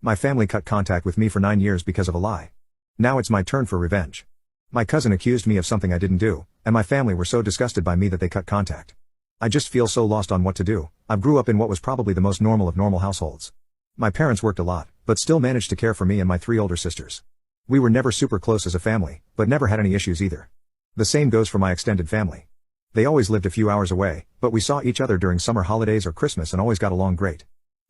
My family cut contact with me for 9 years because of a lie. Now it's my turn for revenge. My cousin accused me of something I didn't do, and my family were so disgusted by me that they cut contact. I just feel so lost on what to do. I grew up in what was probably the most normal of normal households. My parents worked a lot, but still managed to care for me and my 3 older sisters. We were never super close as a family, but never had any issues either. The same goes for my extended family. They always lived a few hours away, but we saw each other during summer holidays or Christmas and always got along great.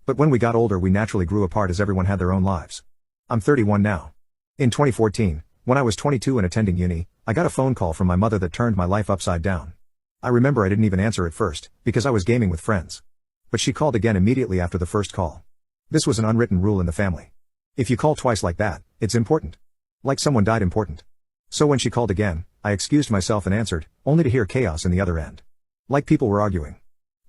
But when we got older we naturally grew apart as everyone had their own lives. I'm 31 now. In 2014, when I was 22 and attending uni, I got a phone call from my mother that turned my life upside down. I remember I didn't even answer at first, because I was gaming with friends. But she called again immediately after the first call. This was an unwritten rule in the family. If you call twice like that, it's important. Like someone died important. So when she called again, I excused myself and answered, only to hear chaos in the other end. Like people were arguing.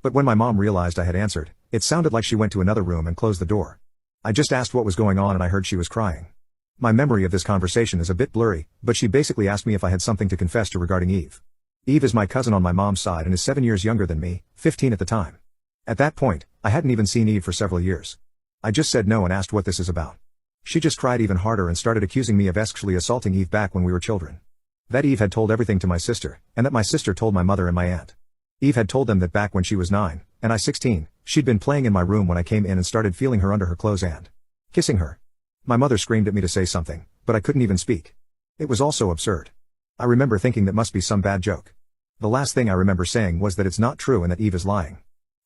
But when my mom realized I had answered, it sounded like she went to another room and closed the door. I just asked what was going on and I heard she was crying. My memory of this conversation is a bit blurry, but she basically asked me if I had something to confess to regarding Eve. Eve is my cousin on my mom's side and is 7 years younger than me, 15 at the time. At that point, I hadn't even seen Eve for several years. I just said no and asked what this is about. She just cried even harder and started accusing me of sexually assaulting Eve back when we were children. That Eve had told everything to my sister, and that my sister told my mother and my aunt. Eve had told them that back when she was 9, and I 16, she'd been playing in my room when I came in and started feeling her under her clothes and kissing her. My mother screamed at me to say something, but I couldn't even speak. It was all so absurd. I remember thinking that must be some bad joke. The last thing I remember saying was that it's not true and that Eve is lying.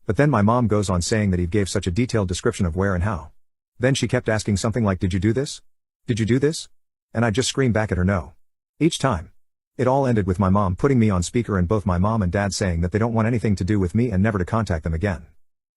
But then my mom goes on saying that Eve gave such a detailed description of where and how. Then she kept asking something like, "Did you do this? Did you do this?" And I just screamed back at her no. Each time. It all ended with my mom putting me on speaker and both my mom and dad saying that they don't want anything to do with me and never to contact them again.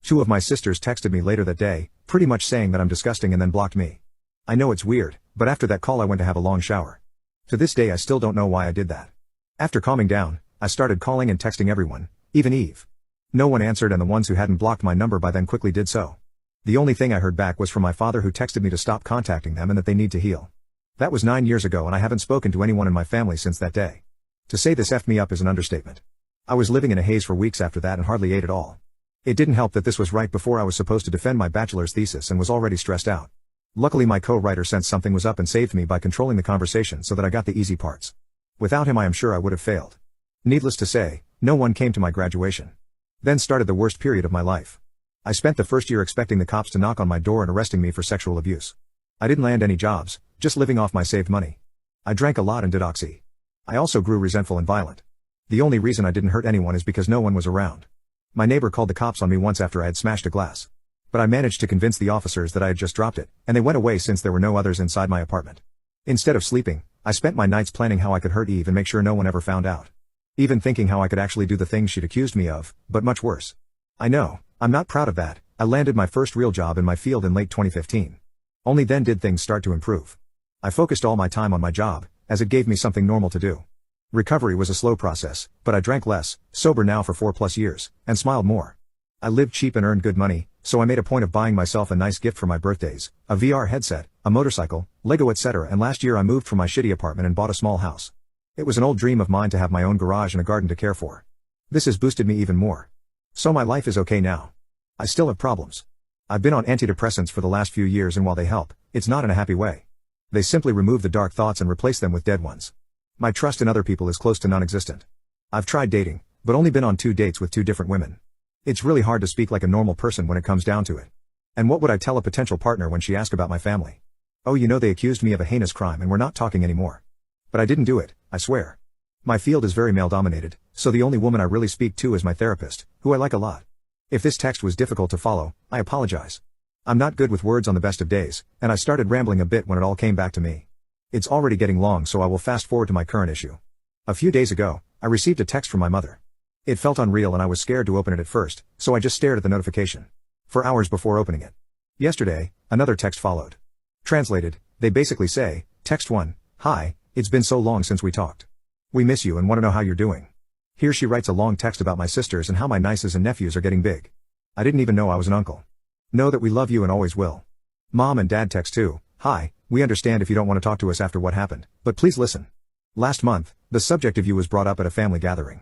2 of my sisters texted me later that day, pretty much saying that I'm disgusting and then blocked me. I know it's weird, but after that call I went to have a long shower. To this day I still don't know why I did that. After calming down, I started calling and texting everyone, even Eve. No one answered and the ones who hadn't blocked my number by then quickly did so. The only thing I heard back was from my father who texted me to stop contacting them and that they need to heal. That was 9 years ago and I haven't spoken to anyone in my family since that day. To say this effed me up is an understatement. I was living in a haze for weeks after that and hardly ate at all. It didn't help that this was right before I was supposed to defend my bachelor's thesis and was already stressed out. Luckily my co-writer sensed something was up and saved me by controlling the conversation so that I got the easy parts. Without him I am sure I would have failed. Needless to say, no one came to my graduation. Then started the worst period of my life. I spent the first year expecting the cops to knock on my door and arresting me for sexual abuse. I didn't land any jobs, just living off my saved money. I drank a lot and did oxy. I also grew resentful and violent. The only reason I didn't hurt anyone is because no one was around. My neighbor called the cops on me once after I had smashed a glass. But I managed to convince the officers that I had just dropped it, and they went away since there were no others inside my apartment. Instead of sleeping, I spent my nights planning how I could hurt Eve and make sure no one ever found out. Even thinking how I could actually do the things she'd accused me of, but much worse. I know, I'm not proud of that. I landed my first real job in my field in late 2015. Only then did things start to improve. I focused all my time on my job, as it gave me something normal to do. Recovery was a slow process, but I drank less, sober now for 4+ years, and smiled more. I lived cheap and earned good money, so I made a point of buying myself a nice gift for my birthdays, a VR headset, a motorcycle, Lego etc. And last year I moved from my shitty apartment and bought a small house. It was an old dream of mine to have my own garage and a garden to care for. This has boosted me even more. So my life is okay now. I still have problems. I've been on antidepressants for the last few years and while they help, it's not in a happy way. They simply remove the dark thoughts and replace them with dead ones. My trust in other people is close to non-existent. I've tried dating, but only been on 2 dates with 2 different women. It's really hard to speak like a normal person when it comes down to it. And what would I tell a potential partner when she asked about my family? Oh, you know they accused me of a heinous crime and we're not talking anymore. But I didn't do it, I swear. My field is very male-dominated, so the only woman I really speak to is my therapist, who I like a lot. If this text was difficult to follow, I apologize. I'm not good with words on the best of days, and I started rambling a bit when it all came back to me. It's already getting long so I will fast forward to my current issue. A few days ago, I received a text from my mother. It felt unreal and I was scared to open it at first, so I just stared at the notification. For hours before opening it. Yesterday, another text followed. Translated, they basically say, Text 1, "Hi, it's been so long since we talked. We miss you and want to know how you're doing." Here she writes a long text about my sisters and how my nieces and nephews are getting big. I didn't even know I was an uncle. Know that we love you and always will. Mom and dad text too, "Hi, we understand if you don't want to talk to us after what happened, but please listen. Last month, the subject of you was brought up at a family gathering.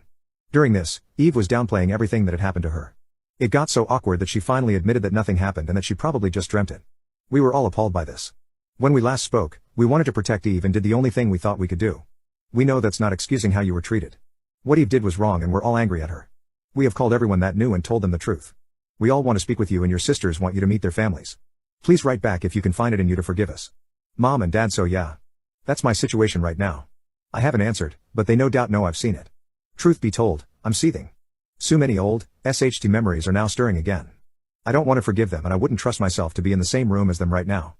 During this, Eve was downplaying everything that had happened to her. It got so awkward that she finally admitted that nothing happened and that she probably just dreamt it. We were all appalled by this. When we last spoke, we wanted to protect Eve and did the only thing we thought we could do. We know that's not excusing how you were treated. What Eve did was wrong and we're all angry at her. We have called everyone that knew and told them the truth. We all want to speak with you and your sisters want you to meet their families. Please write back if you can find it in you to forgive us. Mom and Dad. So yeah. That's my situation right now. I haven't answered, but they no doubt know I've seen it. Truth be told, I'm seething. So many old, SHT memories are now stirring again. I don't want to forgive them and I wouldn't trust myself to be in the same room as them right now.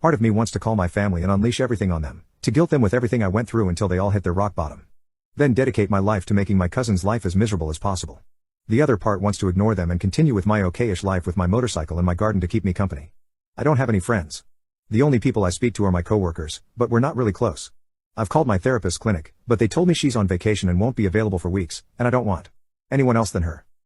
Part of me wants to call my family and unleash everything on them, to guilt them with everything I went through until they all hit their rock bottom. Then dedicate my life to making my cousin's life as miserable as possible. The other part wants to ignore them and continue with my okayish life with my motorcycle and my garden to keep me company. I don't have any friends. The only people I speak to are my coworkers, but we're not really close. I've called my therapist's clinic, but they told me she's on vacation and won't be available for weeks, and I don't want anyone else than her.